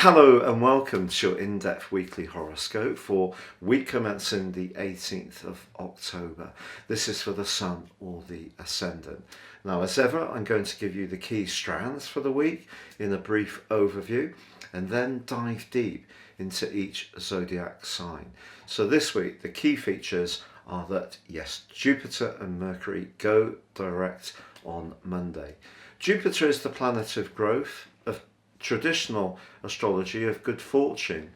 Hello and welcome to your in-depth weekly horoscope for week commencing the 18th of October. This is for the Sun or the Ascendant. Now, as ever, I'm going to give you the key strands for the week in a brief overview and then dive deep into each zodiac sign. So this week, the key features are that, yes, Jupiter and Mercury go direct on Monday. Jupiter is the planet of growth, of traditional astrology, of good fortune,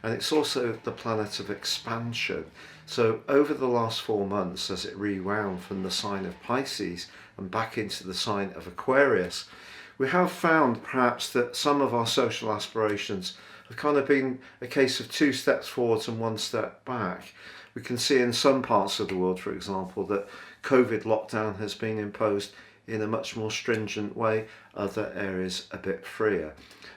and it's also the planet of expansion. So over the last 4 months, as it rewound from the sign of Pisces and back into the sign of Aquarius, we have found perhaps that some of our social aspirations have kind of been a case of 2 steps forwards and 1 step back. We can see in some parts of the world, for example, that COVID lockdown has been imposed in a much more stringent way, other areas a bit freer.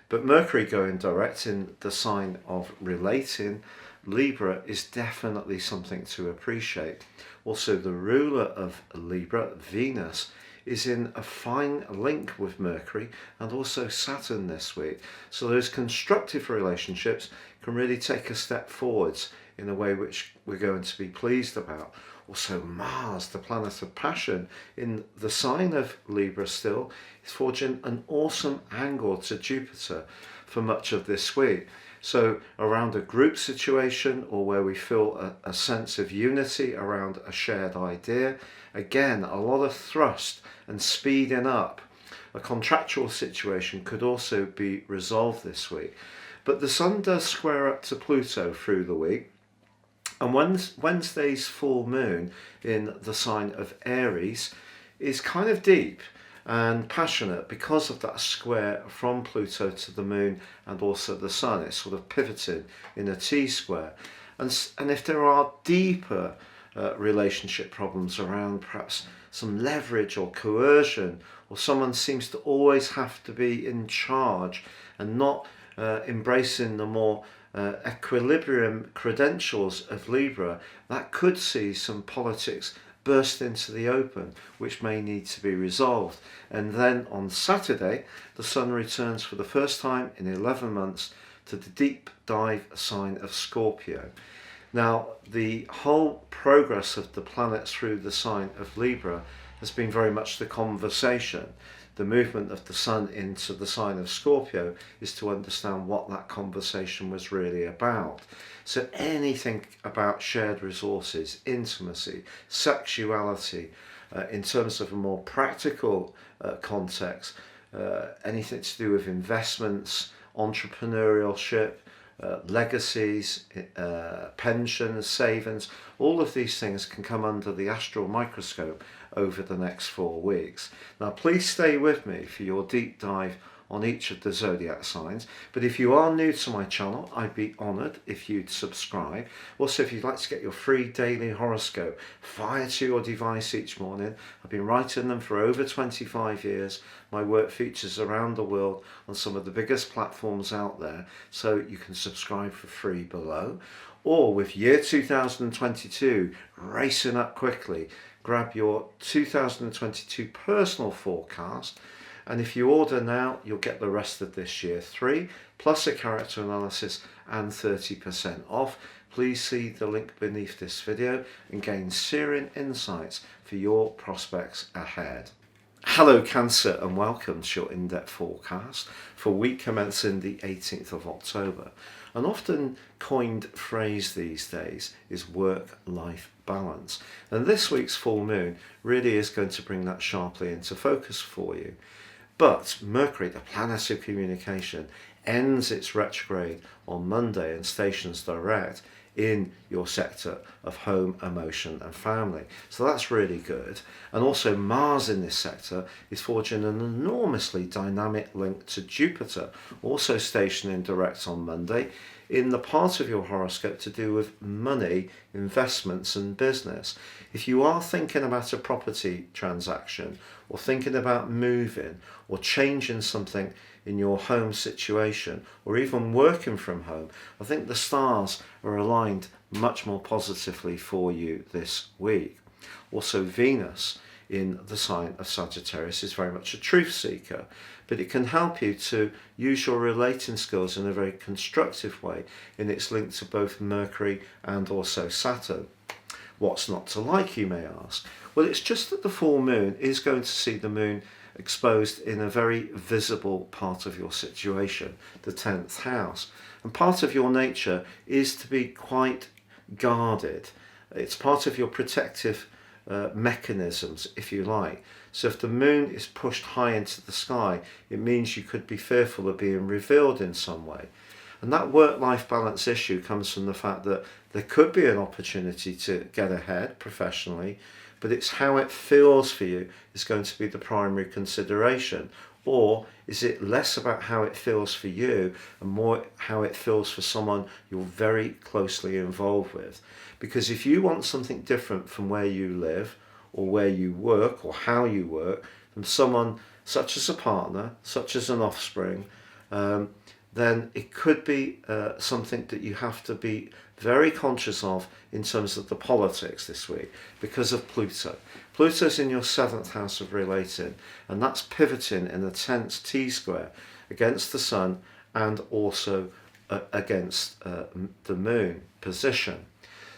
But Mercury going direct in the sign of relating, Libra, is definitely something to appreciate. Also, the ruler of Libra, Venus, is in a fine link with Mercury and also Saturn this week. So those constructive relationships can really take a step forwards in a way which we're going to be pleased about. Also, Mars, the planet of passion, in the sign of Libra still, is forging an awesome angle to Jupiter for much of this week. So around a group situation or where we feel a sense of unity around a shared idea, again, a lot of thrust and speeding up. A contractual situation could also be resolved this week. But the Sun does square up to Pluto through the week. And Wednesday's full moon in the sign of Aries is kind of deep and passionate because of that square from Pluto to the moon and also the Sun. It's sort of pivoted in a T-square. And if there are deeper relationship problems around perhaps some leverage or coercion, or someone seems to always have to be in charge and not embracing the more equilibrium credentials of Libra, that could see some politics burst into the open, which may need to be resolved. And then on Saturday, the Sun returns for the first time in 11 months to the deep dive sign of Scorpio. Now, the whole progress of the planets through the sign of Libra has been very much the conversation. The movement of the Sun into the sign of Scorpio is to understand what that conversation was really about. So anything about shared resources, intimacy, sexuality, in terms of a more practical context, anything to do with investments, entrepreneurship, legacies, pensions, savings, all of these things can come under the astral microscope over the next 4 weeks. Now, please stay with me for your deep dive on each of the zodiac signs. But if you are new to my channel, I'd be honoured if you'd subscribe. Also, if you'd like to get your free daily horoscope fired to your device each morning, I've been writing them for over 25 years. My work features around the world on some of the biggest platforms out there, so you can subscribe for free below. Or with year 2022 racing up quickly, grab your 2022 personal forecast. And if you order now, you'll get the rest of this year 3, plus a character analysis and 30% off. Please see the link beneath this video and gain searing insights for your prospects ahead. Hello Cancer and welcome to your in-depth forecast for week commencing the 18th of October. An often coined phrase these days is work-life balance. And this week's full moon really is going to bring that sharply into focus for you. But Mercury, the planet of communication, ends its retrograde on Monday and stations direct in your sector of home, emotion and family. So that's really good. And also Mars in this sector is forging an enormously dynamic link to Jupiter, also stationing direct on Monday in the part of your horoscope to do with money, investments and business. If you are thinking about a property transaction or thinking about moving or changing something in your home situation or even working from home, I think the stars are aligned much more positively for you this week. Also, Venus in the sign of Sagittarius is very much a truth seeker, but it can help you to use your relating skills in a very constructive way in its link to both Mercury and also Saturn. What's not to like, you may ask? Well, it's just that the full moon is going to see the moon exposed in a very visible part of your situation, the 10th house. And part of your nature is to be quite guarded. It's part of your protective mechanisms, if you like. So if the moon is pushed high into the sky, it means you could be fearful of being revealed in some way. And that work-life balance issue comes from the fact that there could be an opportunity to get ahead professionally, but it's how it feels for you is going to be the primary consideration. Or is it less about how it feels for you and more how it feels for someone you're very closely involved with? Because if you want something different from where you live or where you work or how you work from someone such as a partner, such as an offspring, then it could be something that you have to be very conscious of in terms of the politics this week because of Pluto. Pluto's in your 7th house of relating, and that's pivoting in a tense T-square against the Sun and also against the Moon position.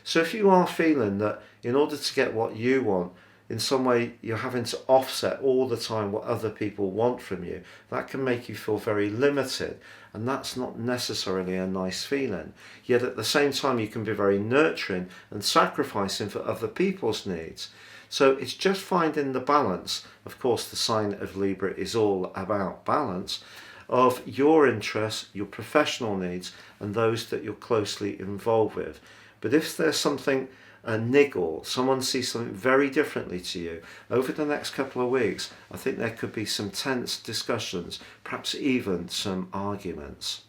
So if you are feeling that in order to get what you want, in some way you're having to offset all the time what other people want from you, that can make you feel very limited, and that's not necessarily a nice feeling. Yet at the same time you can be very nurturing and sacrificing for other people's needs. So it's just finding the balance. Of course, the sign of Libra is all about balance of your interests, your professional needs, and those that you're closely involved with. But if there's something, a niggle, someone sees something very differently to you, over the next couple of weeks, I think there could be some tense discussions, perhaps even some arguments.